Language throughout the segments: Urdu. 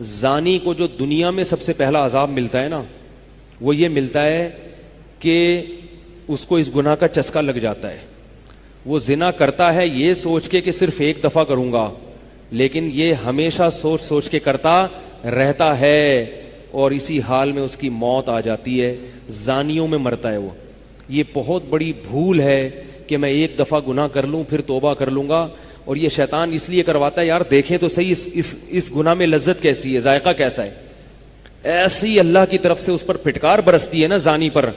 زانی کو جو دنیا میں سب سے پہلا عذاب ملتا ہے نا، وہ یہ ملتا ہے کہ اس کو اس گناہ کا چسکا لگ جاتا ہے. وہ زنا کرتا ہے یہ سوچ کے کہ صرف ایک دفعہ کروں گا، لیکن یہ ہمیشہ سوچ سوچ کے کرتا رہتا ہے، اور اسی حال میں اس کی موت آ جاتی ہے. زانیوں میں مرتا ہے وہ. یہ بہت بڑی بھول ہے کہ میں ایک دفعہ گناہ کر لوں پھر توبہ کر لوں گا. اور یہ شیطان اس لیے کرواتا ہے، یار دیکھیں تو صحیح اس گناہ میں لذت کیسی ہے، ذائقہ کیسا ہے. ایسی اللہ کی طرف سے اس پر پھٹکار برستی ہے نا زانی پر،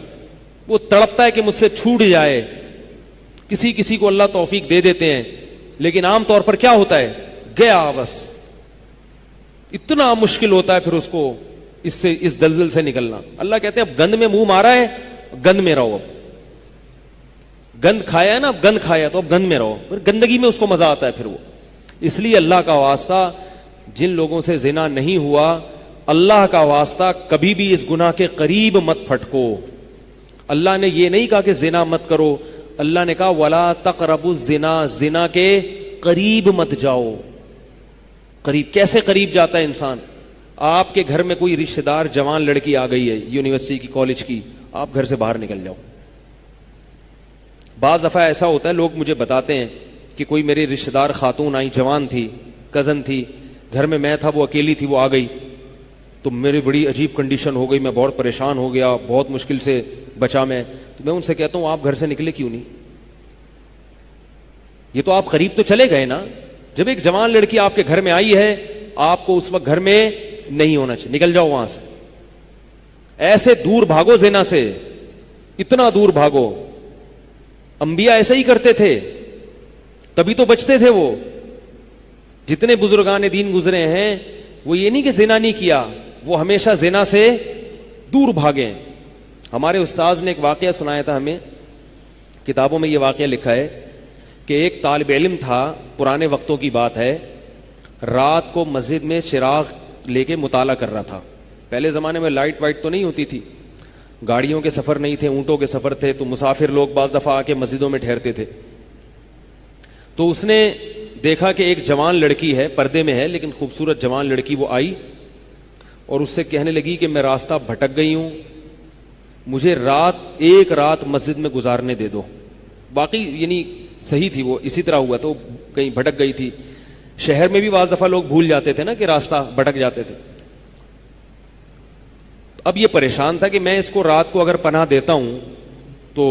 وہ تڑپتا ہے کہ مجھ سے چھوٹ جائے. کسی کو اللہ توفیق دے دیتے ہیں، لیکن عام طور پر کیا ہوتا ہے، گیا بس. اتنا مشکل ہوتا ہے پھر اس کو اس دلدل سے نکلنا. اللہ کہتے ہیں اب گند میں منہ مارا ہے، گند میں رہو. اب گند کھایا ہے نا، اب گند کھایا تو اب گند میں رہو. پھر گندگی میں اس کو مزہ آتا ہے پھر وہ. اس لیے اللہ کا واسطہ جن لوگوں سے زنا نہیں ہوا، اللہ کا واسطہ کبھی بھی اس گناہ کے قریب مت پھٹکو. اللہ نے یہ نہیں کہا کہ زنا مت کرو، اللہ نے کہا ولا تقربوا الزنا، زنا کے قریب مت جاؤ. قریب کیسے قریب جاتا ہے انسان؟ آپ کے گھر میں کوئی رشتہ دار جوان لڑکی آ گئی ہے یونیورسٹی کی، کالج کی، آپ گھر سے باہر نکل جاؤ. بعض دفعہ ایسا ہوتا ہے، لوگ مجھے بتاتے ہیں کہ کوئی میری رشتہ دار خاتون آئی، جوان تھی، کزن تھی، گھر میں تھا، وہ اکیلی تھی، وہ آ گئی تو میری بڑی عجیب کنڈیشن ہو گئی، میں بہت پریشان ہو گیا، بہت مشکل سے بچا میں. تو میں ان سے کہتا ہوں آپ گھر سے نکلے کیوں نہیں؟ یہ تو آپ قریب تو چلے گئے نا. جب ایک جوان لڑکی آپ کے گھر میں آئی ہے، آپ کو اس وقت گھر میں نہیں ہونا چاہیے، نکل جاؤ وہاں سے. ایسے دور بھاگو زنا سے، اتنا دور بھاگو. انبیاء ایسا ہی کرتے تھے، تبھی تو بچتے تھے. وہ جتنے بزرگان دین گزرے ہیں، وہ یہ نہیں کہ زنا نہیں کیا، وہ ہمیشہ زنا سے دور بھاگے. ہمارے استاذ نے ایک واقعہ سنایا تھا ہمیں، کتابوں میں یہ واقعہ لکھا ہے کہ ایک طالب علم تھا، پرانے وقتوں کی بات ہے، رات کو مسجد میں چراغ لے کے مطالعہ کر رہا تھا. پہلے زمانے میں لائٹ وائٹ تو نہیں ہوتی تھی، گاڑیوں کے سفر نہیں تھے، اونٹوں کے سفر تھے، تو مسافر لوگ بعض دفعہ آ کے مسجدوں میں ٹھہرتے تھے. تو اس نے دیکھا کہ ایک جوان لڑکی ہے، پردے میں ہے لیکن خوبصورت جوان لڑکی. وہ آئی اور اس سے کہنے لگی کہ میں راستہ بھٹک گئی ہوں، مجھے ایک رات مسجد میں گزارنے دے دو. واقعی یعنی صحیح تھی، وہ اسی طرح ہوا تو کہیں بھٹک گئی تھی. شہر میں بھی بعض دفعہ لوگ بھول جاتے تھے نا کہ راستہ بھٹک جاتے تھے. اب یہ پریشان تھا کہ میں اس کو رات کو اگر پناہ دیتا ہوں تو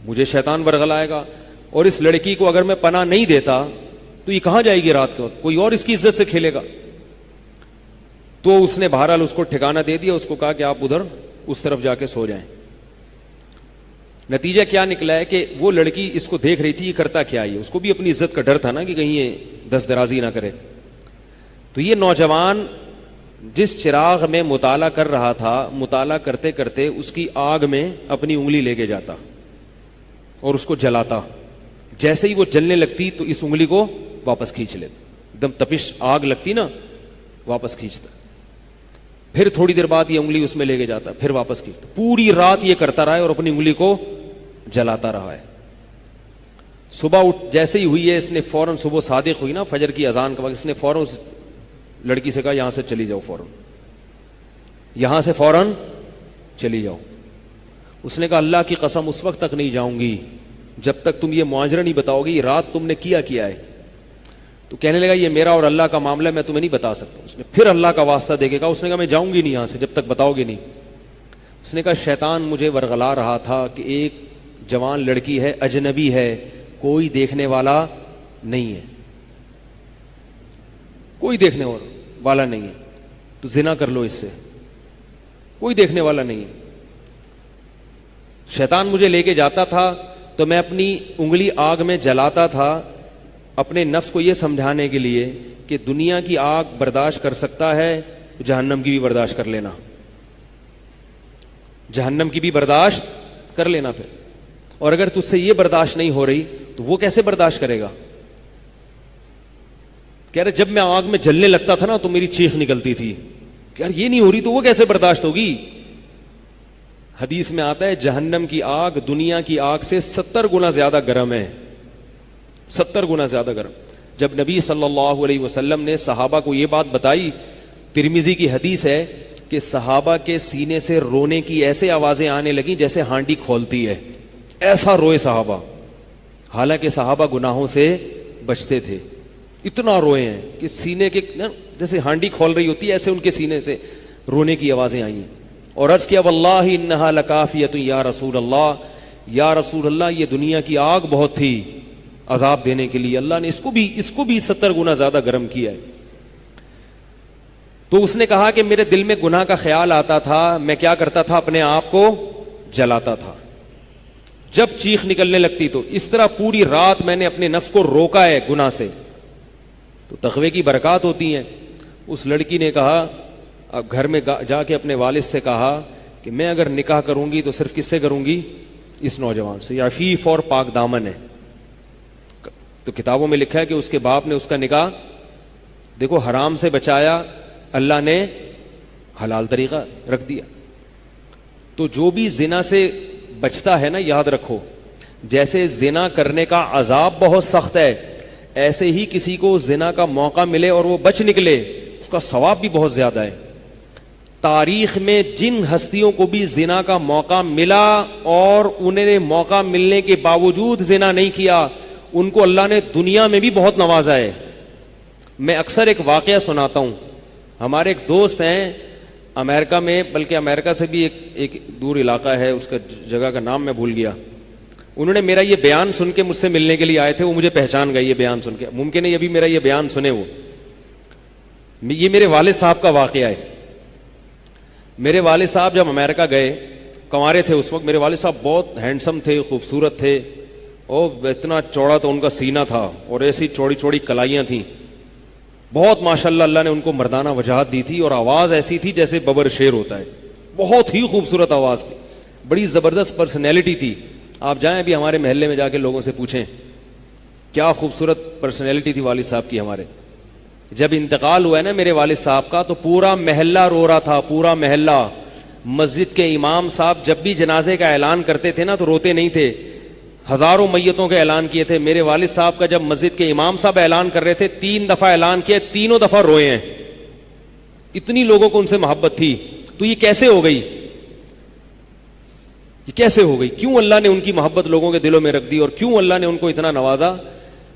مجھے شیطان ورغلائے گا، اور اس لڑکی کو اگر میں پناہ نہیں دیتا تو یہ کہاں جائے گی رات کو، کوئی اور اس کی عزت سے کھیلے گا. تو اس نے بہرحال اس کو ٹھکانہ دے دیا، اس کو کہا کہ آپ ادھر اس طرف جا کے سو جائیں. نتیجہ کیا نکلا ہے کہ وہ لڑکی اس کو دیکھ رہی تھی، یہ کرتا کیا ہے، اس کو بھی اپنی عزت کا ڈر تھا نا کہ کہیں یہ دست درازی نہ کرے. تو یہ نوجوان جس چراغ میں مطالعہ کر رہا تھا، مطالعہ کرتے کرتے اس کی آگ میں اپنی انگلی لے کے جاتا اور اس کو جلاتا. جیسے ہی وہ جلنے لگتی تو اس انگلی کو واپس کھینچ لیتا، ایک دم تپش آگ لگتی نا، واپس کھینچتا. پھر تھوڑی دیر بعد یہ انگلی اس میں لے کے جاتا، پھر واپس کھینچتا. پوری رات یہ کرتا رہا ہے اور اپنی انگلی کو جلاتا رہا ہے. صبح جیسے ہی ہوئی ہے، اس نے فوراً، صبح صادق ہوئی نا فجر کی اذان کا وقت، اس نے فوراً اس لڑکی سے کہا یہاں سے چلی جاؤ، فوراً یہاں سے فوراً چلی جاؤ. اس نے کہا اللہ کی قسم اس وقت تک نہیں جاؤں گی جب تک تم یہ معاجرہ نہیں بتاؤ گی رات تم نے کیا ہے. تو کہنے لگا یہ میرا اور اللہ کا معاملہ ہے، میں تمہیں نہیں بتا سکتا. اس نے پھر اللہ کا واسطہ دے کے کہا، اس نے کہا میں جاؤں گی نہیں یہاں سے جب تک بتاؤ گے نہیں. اس نے کہا شیطان مجھے ورغلا رہا تھا کہ ایک جوان لڑکی ہے، اجنبی ہے، کوئی دیکھنے والا نہیں ہے، کوئی دیکھنے والا نہیں ہے، تو زنا کر لو اس سے، کوئی دیکھنے والا نہیں ہے. شیطان مجھے لے کے جاتا تھا تو میں اپنی انگلی آگ میں جلاتا تھا، اپنے نفس کو یہ سمجھانے کے لیے کہ دنیا کی آگ برداشت کر سکتا ہے تو جہنم کی بھی برداشت کر لینا، جہنم کی بھی برداشت کر لینا. پھر اور اگر تجھ سے یہ برداشت نہیں ہو رہی تو وہ کیسے برداشت کرے گا؟ کہہ رہے جب میں آگ میں جلنے لگتا تھا نا تو میری چیخ نکلتی تھی کہ یار یہ نہیں ہو رہی تو وہ کیسے برداشت ہوگی. حدیث میں آتا ہے جہنم کی آگ دنیا کی آگ سے 70 گنا زیادہ گرم ہے، 70 گنا زیادہ گرم. جب نبی صلی اللہ علیہ وسلم نے صحابہ کو یہ بات بتائی، ترمذی کی حدیث ہے کہ صحابہ کے سینے سے رونے کی ایسے آوازیں آنے لگیں جیسے ہانڈی کھولتی ہے، ایسا روئے صحابہ، حالانکہ صحابہ گناہوں سے بچتے تھے، اتنا روئے ہیں کہ سینے کے جیسے ہانڈی کھول رہی ہوتی ہے ایسے ان کے سینے سے رونے کی آوازیں آئی ہیں، اور عرض کیا واللہ انہا لکافیۃ یا رسول اللہ، یا رسول اللہ یہ دنیا کی آگ بہت تھی عذاب دینے کے لیے، اللہ نے اس کو بھی 70 گنا زیادہ گرم کیا ہے۔ تو اس نے کہا کہ میرے دل میں گناہ کا خیال آتا تھا، میں کیا کرتا تھا، اپنے آپ کو جلاتا تھا، جب چیخ نکلنے لگتی تو اس طرح پوری رات میں نے اپنے نفس کو روکا ہے گناہ سے۔ تو تقوی کی برکات ہوتی ہیں۔ اس لڑکی نے کہا، اب گھر میں جا کے اپنے والد سے کہا کہ میں اگر نکاح کروں گی تو صرف کس سے کروں گی، اس نوجوان سے، یا عفیف اور پاک دامن ہے۔ تو کتابوں میں لکھا ہے کہ اس کے باپ نے اس کا نکاح دیکھو حرام سے بچایا، اللہ نے حلال طریقہ رکھ دیا۔ تو جو بھی زنا سے بچتا ہے نا، یاد رکھو جیسے زنا کرنے کا عذاب بہت سخت ہے، ایسے ہی کسی کو زنا کا موقع ملے اور وہ بچ نکلے اس کا ثواب بھی بہت زیادہ ہے۔ تاریخ میں جن ہستیوں کو بھی زنا کا موقع ملا اور انہیں نے موقع ملنے کے باوجود زنا نہیں کیا، ان کو اللہ نے دنیا میں بھی بہت نوازا ہے۔ میں اکثر ایک واقعہ سناتا ہوں، ہمارے ایک دوست ہیں امریکہ میں، بلکہ امریکہ سے بھی ایک دور علاقہ ہے، اس کا جگہ کا نام میں بھول گیا، انہوں نے میرا یہ بیان سن کے مجھ سے ملنے کے لیے آئے تھے، وہ مجھے پہچان گئے یہ بیان سن کے، ممکن ہے یہ بھی میرا یہ بیان سنے، وہ یہ میرے والد صاحب کا واقعہ ہے۔ میرے والد صاحب جب امریکہ گئے، کنوارے تھے اس وقت، میرے والد صاحب بہت ہینڈسم تھے، خوبصورت تھے، اور اتنا چوڑا تو ان کا سینہ تھا اور ایسی چوڑی چوڑی کلائیاں تھیں، بہت ماشاءاللہ اللہ نے ان کو مردانہ وجاہت دی تھی، اور آواز ایسی تھی جیسے ببر شیر ہوتا ہے، بہت ہی خوبصورت آواز تھی، بڑی زبردست پرسنالٹی تھی۔ آپ جائیں ابھی ہمارے محلے میں جا کے لوگوں سے پوچھیں کیا خوبصورت پرسنالٹی تھی والد صاحب کی ہمارے۔ جب انتقال ہوا ہے نا میرے والد صاحب کا، تو پورا محلہ رو رہا تھا، پورا محلہ۔ مسجد کے امام صاحب جب بھی جنازے کا اعلان کرتے تھے نا تو روتے نہیں تھے، ہزاروں میتوں کے اعلان کیے تھے، میرے والد صاحب کا جب مسجد کے امام صاحب اعلان کر رہے تھے 3 دفعہ اعلان کیا، تینوں دفعہ روئے ہیں، اتنی لوگوں کو ان سے محبت تھی۔ تو یہ کیسے ہو گئی، یہ کیسے ہو گئی، کیوں اللہ نے ان کی محبت لوگوں کے دلوں میں رکھ دی، اور کیوں اللہ نے ان کو اتنا نوازا۔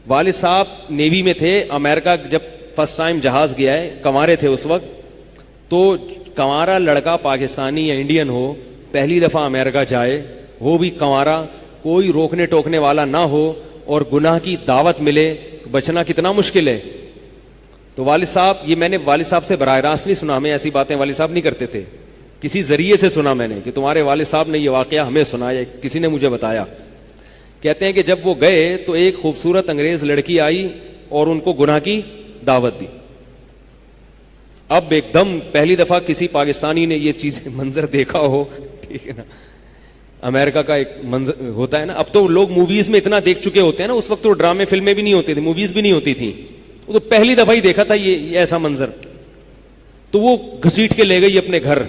والد صاحب نیوی میں تھے، امریکہ جب فرسٹ ٹائم جہاز گیا ہے، کنوارے تھے اس وقت، تو کنوارا لڑکا پاکستانی یا انڈین ہو، پہلی دفعہ امریکہ جائے، وہ بھی کنوارا، کوئی روکنے ٹوکنے والا نہ ہو اور گناہ کی دعوت ملے، بچنا کتنا مشکل ہے۔ تو والد صاحب، یہ میں نے والد صاحب سے براہ راست نہیں سنا، ہمیں ایسی باتیں والد صاحب نہیں کرتے تھے، کسی ذریعے سے سنا میں نے کہ تمہارے والد صاحب نے یہ واقعہ ہمیں سنایا، کسی نے مجھے بتایا۔ کہتے ہیں کہ جب وہ گئے تو ایک خوبصورت انگریز لڑکی آئی اور ان کو گناہ کی دعوت دی۔ اب ایک دم پہلی دفعہ کسی پاکستانی نے یہ چیز منظر دیکھا ہو، ٹھیک ہے نا، امریکہ کا ایک منظر ہوتا ہے نا، اب تو لوگ موویز میں اتنا دیکھ چکے ہوتے ہیں نا، اس وقت تو ڈرامے فلمیں بھی نہیں ہوتے تھے، موویز بھی نہیں ہوتی تھیں، وہ تو پہلی دفعہ ہی دیکھا تھا یہ ایسا منظر، تو وہ گھسیٹ کے لے گئی اپنے گھر۔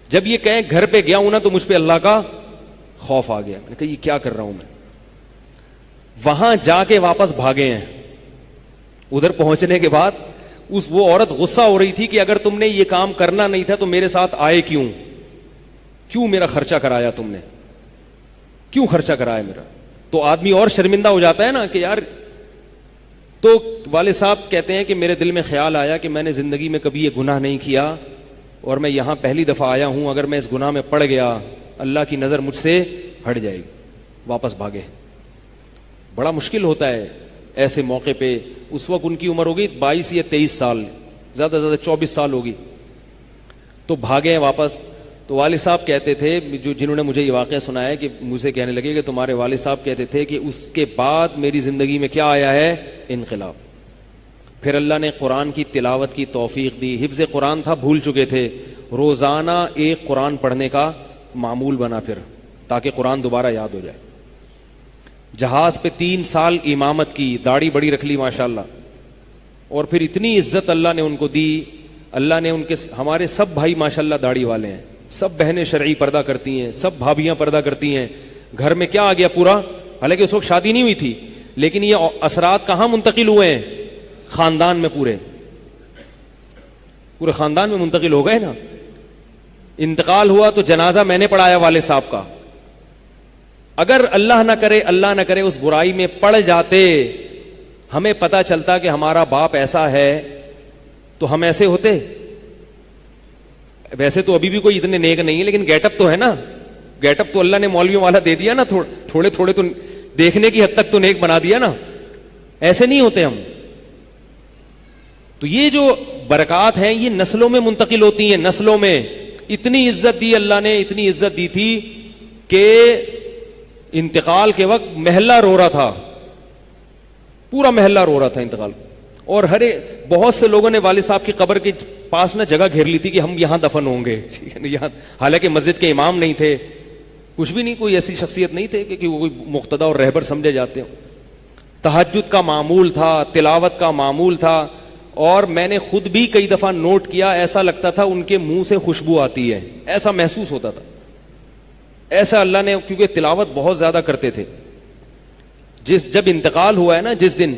جب یہ کہیں گھر پہ گیا ہوں نا تو مجھ پہ اللہ کا خوف آ گیا، میں نے کہا یہ کیا کر رہا ہوں میں۔ وہاں جا کے واپس بھاگے ہیں، ادھر پہنچنے کے بعد وہ عورت غصہ ہو رہی تھی کہ اگر تم نے یہ کام کرنا نہیں تھا تو میرے ساتھ آئے کیوں میرا خرچہ کرایا تم نے، کیوں خرچہ کرایا میرا۔ تو آدمی اور شرمندہ ہو جاتا ہے نا کہ یار۔ تو والد صاحب کہتے ہیں کہ میرے دل میں خیال آیا کہ میں نے زندگی میں کبھی یہ گناہ نہیں کیا اور میں یہاں پہلی دفعہ آیا ہوں، اگر میں اس گناہ میں پڑ گیا اللہ کی نظر مجھ سے ہٹ جائے گی۔ واپس بھاگے۔ بڑا مشکل ہوتا ہے ایسے موقع پہ۔ اس وقت ان کی عمر ہوگی 22 یا 23 سال، زیادہ سے زیادہ 24 سال ہوگی، تو بھاگے ہیں واپس۔ تو والد صاحب کہتے تھے، جنہوں نے مجھے یہ واقعہ سنایا، کہ مجھے کہنے لگے کہ تمہارے والد صاحب کہتے تھے کہ اس کے بعد میری زندگی میں کیا آیا ہے، انقلاب۔ پھر اللہ نے قرآن کی تلاوت کی توفیق دی، حفظ قرآن تھا، بھول چکے تھے، روزانہ ایک قرآن پڑھنے کا معمول بنا پھر، تاکہ قرآن دوبارہ یاد ہو جائے۔ جہاز پہ 3 سال امامت کی، داڑھی بڑی رکھ لی ماشاءاللہ، اور پھر اتنی عزت اللہ نے ان کو دی۔ اللہ نے ان کے، ہمارے سب بھائی ماشاءاللہ داڑھی والے ہیں، سب بہنیں شرعی پردہ کرتی ہیں، سب بھابیاں پردہ کرتی ہیں۔ گھر میں کیا آ گیا پورا، حالانکہ اس وقت شادی نہیں ہوئی تھی، لیکن یہ اثرات کہاں منتقل ہوئے ہیں؟ خاندان میں، پورے خاندان میں منتقل ہو گئے نا. انتقال ہوا تو جنازہ میں نے پڑھایا والد صاحب کا. اگر اللہ نہ کرے اس برائی میں پڑ جاتے، ہمیں پتا چلتا کہ ہمارا باپ ایسا ہے، تو ہم ایسے ہوتے؟ ویسے تو ابھی بھی کوئی اتنے نیک نہیں ہے، لیکن گیٹ اپ تو ہے نا. گیٹ اپ تو اللہ نے مولویوں والا دے دیا نا، تھوڑے تھوڑے تو دیکھنے کی حد تک تو نیک بنا دیا نا. ایسے نہیں ہوتے ہم. تو یہ جو برکات ہیں یہ نسلوں میں منتقل ہوتی ہیں. نسلوں میں اتنی عزت دی اللہ نے، اتنی عزت دی تھی کہ انتقال کے وقت محلہ رو رہا تھا، پورا محلہ رو رہا تھا انتقال. اور بہت سے لوگوں نے والد صاحب کی قبر کے پاس نہ جگہ گھیر لی تھی کہ ہم یہاں دفن ہوں گے. حالانکہ مسجد کے امام نہیں تھے، کچھ بھی نہیں، کوئی ایسی شخصیت نہیں تھے کہ وہ کوئی مقتدا اور رہبر سمجھے جاتے ہوں. تہجد کا معمول تھا، تلاوت کا معمول تھا. اور میں نے خود بھی کئی دفعہ نوٹ کیا، ایسا لگتا تھا ان کے منہ سے خوشبو آتی ہے، ایسا محسوس ہوتا تھا. ایسا اللہ نے، کیونکہ تلاوت بہت زیادہ کرتے تھے. جب انتقال ہوا ہے نا جس دن،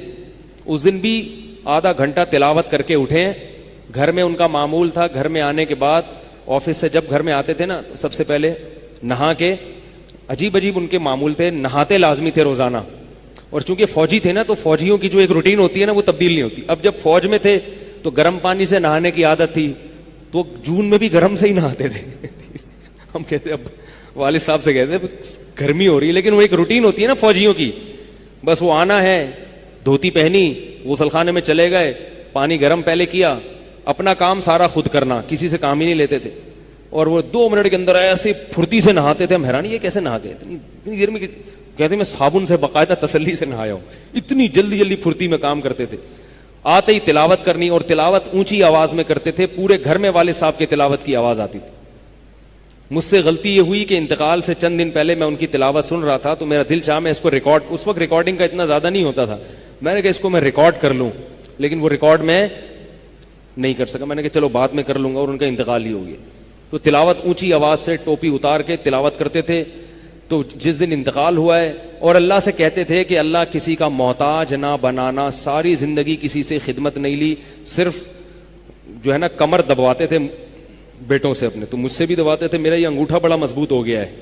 اس دن بھی آدھا گھنٹہ تلاوت کر کے اٹھے. گھر میں ان کا معمول تھا، گھر میں آنے کے بعد آفس سے جب گھر میں آتے تھے نا تو سب سے پہلے نہا کے، عجیب ان کے معمول تھے، نہاتے لازمی تھے روزانہ. اور چونکہ فوجی تھے نا تو فوجیوں کی جو ایک روٹین ہوتی ہے نا وہ تبدیل نہیں ہوتی. اب جب فوج میں تھے تو گرم پانی سے نہانے کی عادت تھی، تو جون میں بھی گرم سے ہی نہاتے تھے. ہم کہتے اب والد صاحب سے کہتے گرمی ہو رہی ہے، لیکن وہ ایک روٹین ہوتی ہے نا فوجیوں کی. بس وہ آنا ہے، دھوتی پہنی، غسل خانے میں چلے گئے، پانی گرم پہلے کیا، اپنا کام سارا خود کرنا، کسی سے کام ہی نہیں لیتے تھے. اور وہ 2 منٹ کے اندر ایسے پھرتی سے نہاتے تھے. ہم حیران، یہ کیسے نہا گئے اتنی دیر میں؟ کہتے میں صابن سے باقاعدہ تسلی سے نہایا ہوں. اتنی جلدی پھرتی میں کام کرتے تھے. آتے ہی تلاوت کرنی، اور تلاوت اونچی آواز میں کرتے تھے. پورے گھر میں والد صاحب کے تلاوت کی آواز آتی تھی. مجھ سے غلطی یہ ہوئی کہ انتقال سے چند دن پہلے میں ان کی تلاوت سن رہا تھا، تو میرا دل چاہا میں اس کو ریکارڈ، اس وقت ریکارڈنگ کا اتنا زیادہ نہیں ہوتا تھا، میں نے کہا اس کو میں ریکارڈ کر لوں، لیکن وہ ریکارڈ میں نہیں کر سکا. میں نے کہا چلو بعد میں کر لوں گا، اور ان کا انتقال ہی ہو گیا. تو تلاوت اونچی آواز سے ٹوپی اتار کے تلاوت کرتے تھے. تو جس دن انتقال ہوا ہے، اور اللہ سے کہتے تھے کہ اللہ کسی کا محتاج نہ بنانا. ساری زندگی کسی سے خدمت نہیں لی، صرف جو ہے نا کمر دبواتے تھے بیٹوں سے اپنے. تو مجھ سے بھی دبواتے تھے، میرا یہ انگوٹھا بڑا مضبوط ہو گیا ہے.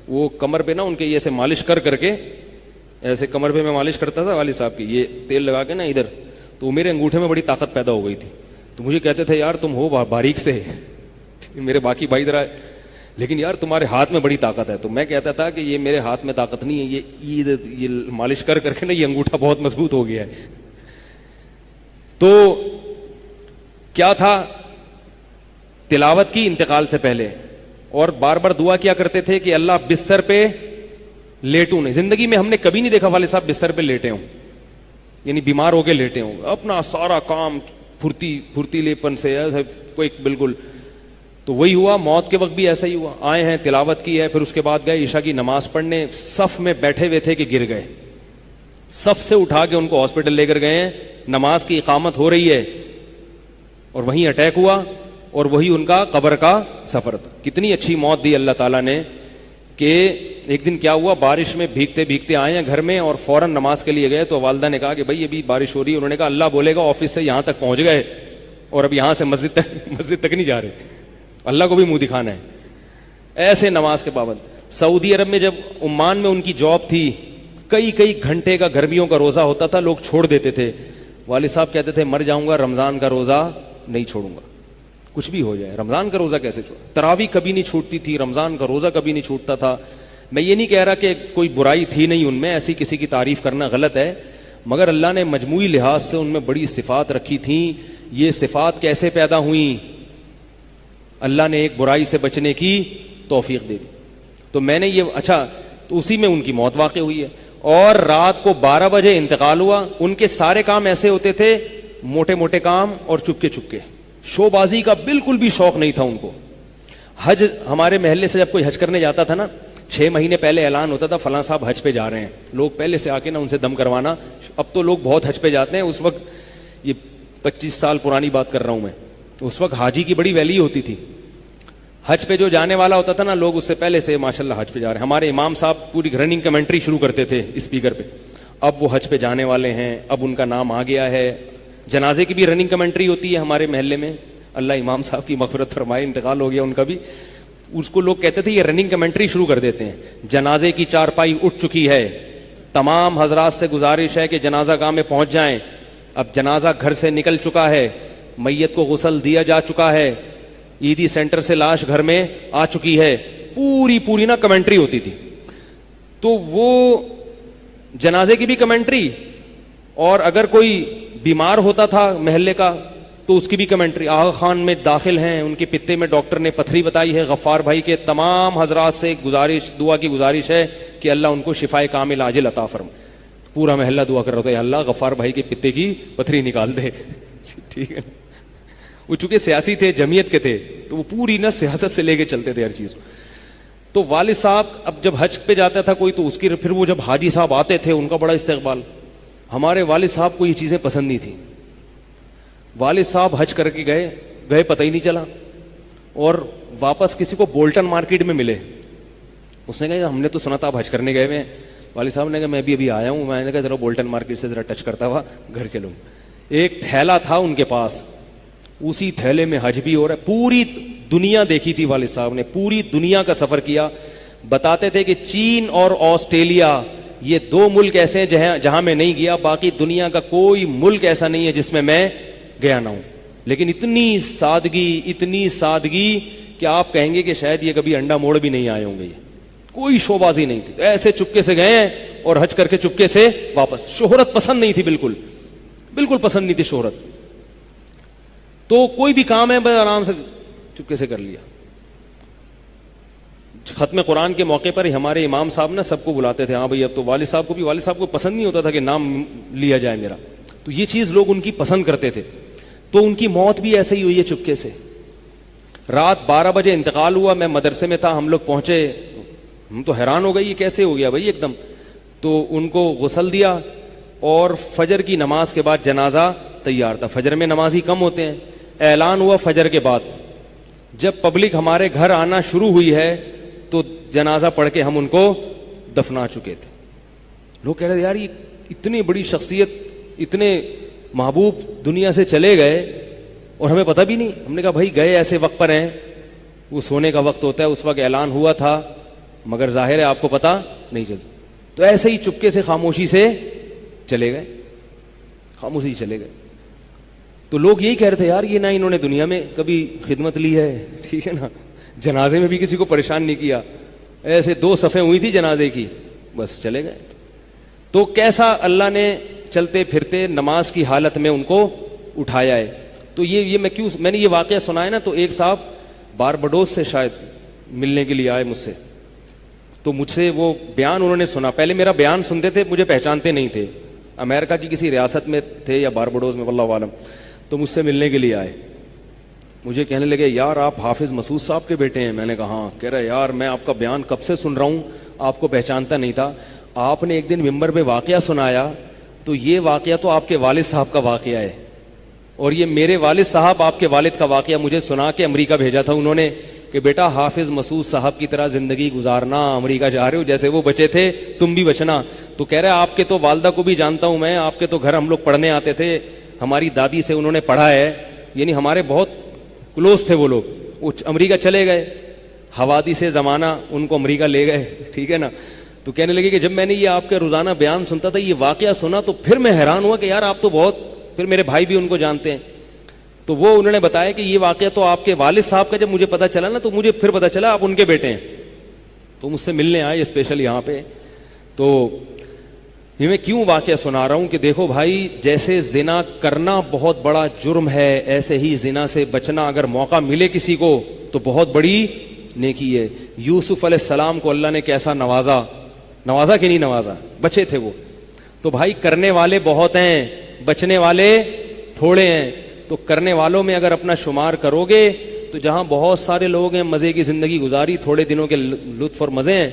وہ کمر پہ نا ان کے یہ ایسے مالش کر کے، ایسے کمر پہ میں مالش کرتا تھا والد صاحب کی، یہ تیل لگا کے نا ادھر، تو میرے انگوٹھے میں بڑی طاقت پیدا ہو گئی تھی. تو مجھے کہتے تھے یار تم ہو باریک سے، میرے باقی بھائی ذرا، لیکن یار تمہارے ہاتھ میں بڑی طاقت ہے. تو میں کہتا تھا کہ یہ میرے ہاتھ میں طاقت نہیں ہے، یہ مالش کر کے نا یہ انگوٹھا بہت مضبوط ہو گیا ہے. تو کیا تھا، تلاوت کی انتقال سے پہلے، اور بار بار دعا کیا کرتے تھے کہ اللہ بستر پہ لیٹوں نہیں. زندگی میں ہم نے کبھی نہیں دیکھا والد صاحب بستر پہ لیٹے ہوں، یعنی بیمار ہو کے لیٹے ہوں. اپنا سارا کام پھرتیلے پن سے کوئی بالکل. تو وہی ہوا، موت کے وقت بھی ایسا ہی ہوا. آئے ہیں، تلاوت کی ہے، پھر اس کے بعد گئے عشاء کی نماز پڑھنے. صف میں بیٹھے ہوئے تھے کہ گر گئے. صف سے اٹھا کے ان کو ہاسپٹل لے کر گئے ہیں، نماز کی اقامت ہو رہی ہے اور وہیں اٹیک ہوا، اور وہی ان کا قبر کا سفر تھا. کتنی اچھی موت دی اللہ تعالیٰ نے کہ ایک دن کیا ہوا، بارش میں بھیگتے بھیگتے آئے ہیں گھر میں اور فوراً نماز کے لیے گئے. تو والدہ نے کہا کہ بھائی ابھی بارش ہو رہی ہے. انہوں نے کہا اللہ بولے گا آفس سے یہاں تک پہنچ گئے اور اب یہاں سے مسجد تک نہیں جا رہے. اللہ کو بھی منہ دکھانا ہے. ایسے نماز کے پابند. سعودی عرب میں جب عمان میں ان کی جاب تھی، کئی گھنٹے کا گرمیوں کا روزہ ہوتا تھا، لوگ چھوڑ دیتے تھے. والد صاحب کہتے تھے مر جاؤں گا رمضان کا روزہ نہیں چھوڑوں گا، کچھ بھی ہو جائے رمضان کا روزہ کیسے چھوڑ. تراویح کبھی نہیں چھوٹتی تھی، رمضان کا روزہ کبھی نہیں چھوٹتا تھا. میں یہ نہیں کہہ رہا کہ کوئی برائی تھی نہیں ان میں، ایسی کسی کی تعریف کرنا غلط ہے، مگر اللہ نے مجموعی لحاظ سے ان میں بڑی صفات رکھی تھیں. یہ صفات کیسے پیدا ہوئیں؟ اللہ نے ایک برائی سے بچنے کی توفیق دے دی. تو میں نے یہ تو اسی میں ان کی موت واقع ہوئی ہے. اور رات کو 12 بجے انتقال ہوا. ان کے سارے کام ایسے ہوتے تھے، موٹے موٹے کام اور چپکے چپکے. شو بازی کا بالکل بھی شوق نہیں تھا ان کو. حج، ہمارے محلے سے جب کوئی حج کرنے جاتا تھا نا، 6 مہینے پہلے اعلان ہوتا تھا فلاں صاحب حج پہ جا رہے ہیں. لوگ پہلے سے آ کے نا ان سے دم کروانا. اب تو لوگ بہت حج پہ جاتے ہیں. اس وقت یہ 25 سال پرانی بات کر رہا ہوں میں، اس وقت حاجی کی بڑی ویلیو ہوتی تھی. حج پہ جو جانے والا ہوتا تھا نا، لوگ اس سے پہلے سے ماشاءاللہ حج پہ جا رہے ہیں. ہمارے امام صاحب پوری رننگ کمنٹری شروع کرتے تھے اسپیکر پہ، اب وہ حج پہ جانے والے ہیں, اب ان کا نام آ گیا ہے. جنازے کی بھی رننگ کمنٹری ہوتی ہے ہمارے محلے میں, اللہ امام صاحب کی مغفرت فرمائے, انتقال ہو گیا ان کا بھی. اس کو لوگ کہتے تھے یہ رننگ کمنٹری شروع کر دیتے ہیں. جنازے کی چارپائی اٹھ چکی ہے, تمام حضرات سے گزارش ہے کہ جنازہ گاہ میں پہنچ جائیں. اب جنازہ گھر سے نکل چکا ہے, میت کو غسل دیا جا چکا ہے, عیدی سینٹر سے لاش گھر میں آ چکی ہے, پوری نا کمنٹری ہوتی تھی. تو وہ جنازے کی بھی کمنٹری, اور اگر کوئی بیمار ہوتا تھا محلے کا تو اس کی بھی کمنٹری. آغا خان میں داخل ہیں, ان کے پتے میں ڈاکٹر نے پتھری بتائی ہے, غفار بھائی کے تمام حضرات سے گزارش, دعا کی گزارش ہے کہ اللہ ان کو شفائے کامل عاجل عطا فرمائے. پورا محلہ دعا کر رہا تھا, اللہ غفار بھائی کے پتے کی پتھری نکال دے. ٹھیک ہے, وہ چونکہ سیاسی تھے, جمعیت کے تھے, تو وہ پوری نا سیاست سے لے کے چلتے تھے ہر چیز. تو والد صاحب اب جب حج پہ جاتا تھا کوئی, تو اس کی پھر وہ جب حاجی صاحب آتے تھے ان کا بڑا استقبال. ہمارے والد صاحب کو یہ چیزیں پسند نہیں تھیں. والد صاحب حج کر کے گئے پتہ ہی نہیں چلا, اور واپس کسی کو بولٹن مارکیٹ میں ملے. اس نے کہا ہم نے تو سنا تھا آپ حج کرنے گئے ہوئے ہیں. والد صاحب نے کہا میں بھی ابھی آیا ہوں. میں نے کہا ذرا بولٹن مارکیٹ سے ذرا ٹچ کرتا ہوا گھر چلوں. ایک تھیلا تھا ان کے پاس, اسی تھیلے میں حج بھی ہو رہا ہے. پوری دنیا دیکھی تھی والد صاحب نے, پوری دنیا کا سفر کیا. بتاتے تھے کہ چین اور آسٹریلیا یہ دو ملک ایسے ہیں جہاں میں نہیں گیا, باقی دنیا کا کوئی ملک ایسا نہیں ہے جس میں میں گیا نہ ہوں. لیکن اتنی سادگی کہ آپ کہیں گے کہ شاید یہ کبھی انڈا موڑ بھی نہیں آئے ہوں گے. یہ کوئی شوبازی نہیں تھی, ایسے چپکے سے گئے ہیں اور حج کر کے چپکے سے واپس. شہرت پسند نہیں تھی, بالکل پسند نہیں تھی شہرت. تو کوئی بھی کام ہے بس آرام سے چپکے سے کر لیا. ختم قرآن کے موقع پر ہمارے امام صاحب نا سب کو بلاتے تھے. ہاں بھائی اب تو والد صاحب کو پسند نہیں ہوتا تھا کہ نام لیا جائے میرا, تو یہ چیز لوگ ان کی پسند کرتے تھے. تو ان کی موت بھی ایسے ہی ہوئی ہے چپکے سے. رات 12 بجے انتقال ہوا, میں مدرسے میں تھا, ہم لوگ پہنچے, ہم تو حیران ہو گئے یہ کیسے ہو گیا بھائی ایک دم. تو ان کو غسل دیا, اور فجر کی نماز کے بعد جنازہ تیار تھا. فجر میں نمازی کم ہوتے ہیں. اعلان ہوا فجر کے بعد, جب پبلک ہمارے گھر آنا شروع ہوئی ہے تو جنازہ پڑھ کے ہم ان کو دفنا چکے تھے. لوگ کہہ رہے یار یہ اتنی بڑی شخصیت, اتنے محبوب دنیا سے چلے گئے اور ہمیں پتہ بھی نہیں. ہم نے کہا بھائی گئے ایسے وقت پر ہیں, وہ سونے کا وقت ہوتا ہے, اس وقت اعلان ہوا تھا, مگر ظاہر ہے آپ کو پتہ نہیں چلتا. تو ایسے ہی چپکے سے خاموشی سے چلے گئے. تو لوگ یہی کہہ رہے تھے یار یہ نہ انہوں نے دنیا میں کبھی خدمت لی ہے, ٹھیک ہے نا, جنازے میں بھی کسی کو پریشان نہیں کیا, ایسے 2 صفیں ہوئی تھی جنازے کی, بس چلے گئے. تو کیسا اللہ نے چلتے پھرتے نماز کی حالت میں ان کو اٹھایا ہے. تو یہ میں نے یہ واقعہ سنا ہے نا, تو ایک صاحب باربڈوس سے شاید ملنے کے لیے آئے مجھ سے. تو مجھ سے وہ بیان انہوں نے سنا, پہلے میرا بیان سنتے تھے, مجھے پہچانتے نہیں تھے, امریکہ کی کسی ریاست میں تھے یا باربڈوس میں واللہ عالم. تو مجھ سے ملنے کے لیے آئے, مجھے کہنے لگے یار آپ حافظ مسعود صاحب کے بیٹے ہیں. میں نے کہا ہاں. کہہ رہے یار میں آپ کا بیان کب سے سن رہا ہوں, آپ کو پہچانتا نہیں تھا. آپ نے ایک دن ممبر پہ واقعہ سنایا, تو یہ واقعہ تو آپ کے والد صاحب کا واقعہ ہے, اور یہ میرے والد صاحب آپ کے والد کا واقعہ مجھے سنا کے امریکہ بھیجا تھا انہوں نے کہ بیٹا حافظ مسعود صاحب کی طرح زندگی گزارنا, امریکہ جا رہے ہو, جیسے وہ بچے تھے تم بھی بچنا. تو کہہ رہے آپ کے تو والدہ کو بھی جانتا ہوں میں, آپ کے تو گھر ہم لوگ پڑھنے آتے تھے, ہماری دادی سے انہوں نے پڑھا ہے, یعنی ہمارے بہت کلوز تھے وہ لوگ. وہ امریکہ چلے گئے, حوادث سے زمانہ ان کو امریکہ لے گئے, ٹھیک ہے نا. تو کہنے لگے کہ جب میں نے یہ آپ کا روزانہ بیان سنتا تھا, یہ واقعہ سنا, تو پھر میں حیران ہوا کہ یار آپ تو بہت, پھر میرے بھائی بھی ان کو جانتے ہیں. تو وہ انہوں نے بتایا کہ یہ واقعہ تو آپ کے والد صاحب کا جب مجھے پتا چلا نا, تو مجھے پھر پتا چلا آپ ان کے بیٹے ہیں. تو مجھ سے ملنے آئے اسپیشل یہاں پہ. تو یہ میں کیوں واقعہ سنا رہا ہوں کہ دیکھو بھائی, جیسے زنا کرنا بہت بڑا جرم ہے, ایسے ہی زنا سے بچنا اگر موقع ملے کسی کو تو بہت بڑی نیکی ہے. یوسف علیہ السلام کو اللہ نے کیسا نوازا کہ نہیں نوازا, بچے تھے وہ. تو بھائی کرنے والے بہت ہیں, بچنے والے تھوڑے ہیں. تو کرنے والوں میں اگر اپنا شمار کرو گے تو جہاں بہت سارے لوگ ہیں مزے کی زندگی گزاری, تھوڑے دنوں کے لطف اور مزے ہیں,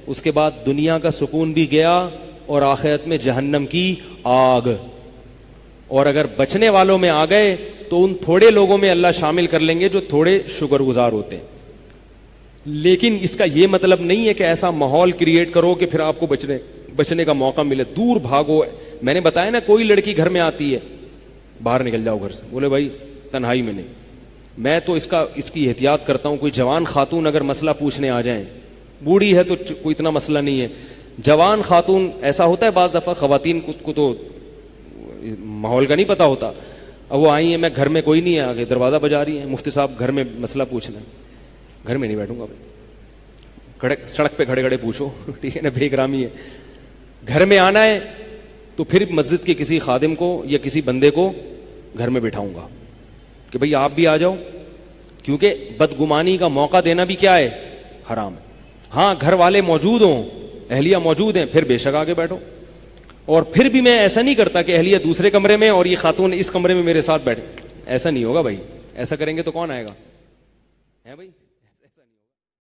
اس کے بعد دنیا کا سکون بھی گیا اور آخرت میں جہنم کی آگ. اور اگر بچنے والوں میں آ گئے تو ان تھوڑے لوگوں میں اللہ شامل کر لیں گے جو تھوڑے شکر گزار ہوتے ہیں. لیکن اس کا یہ مطلب نہیں ہے کہ ایسا ماحول کریٹ کرو کہ پھر آپ کو بچنے کا موقع ملے. دور بھاگو. میں نے بتایا نا, کوئی لڑکی گھر میں آتی ہے, باہر نکل جاؤ گھر سے, بولے بھائی تنہائی میں نہیں. میں تو اس کی احتیاط کرتا ہوں. کوئی جوان خاتون اگر مسئلہ پوچھنے آ جائیں, بوڑھی ہے تو کوئی اتنا مسئلہ نہیں ہے, جوان خاتون, ایسا ہوتا ہے بعض دفعہ خواتین کو تو ماحول کا نہیں پتا ہوتا, اب وہ آئی ہیں, میں گھر میں کوئی نہیں ہے, آگے دروازہ بجا رہی ہیں, مفتی صاحب گھر میں مسئلہ پوچھنا ہے. گھر میں نہیں بیٹھوں گا بھائی, سڑک پہ کھڑے کھڑے پوچھو, ٹھیک ہے نا, بے احترامی ہے. گھر میں آنا ہے تو پھر مسجد کے کسی خادم کو یا کسی بندے کو گھر میں بٹھاؤں گا کہ بھئی آپ بھی آ جاؤ, کیونکہ بدگمانی کا موقع دینا بھی کیا ہے, حرام ہے. ہاں گھر والے موجود ہوں, اہلیہ موجود ہیں, پھر بے شک آگے بیٹھو. اور پھر بھی میں ایسا نہیں کرتا کہ اہلیہ دوسرے کمرے میں اور یہ خاتون اس کمرے میں میرے ساتھ بیٹھے, ایسا نہیں ہوگا بھائی. ایسا کریں گے تو کون آئے گا, ہے بھائی.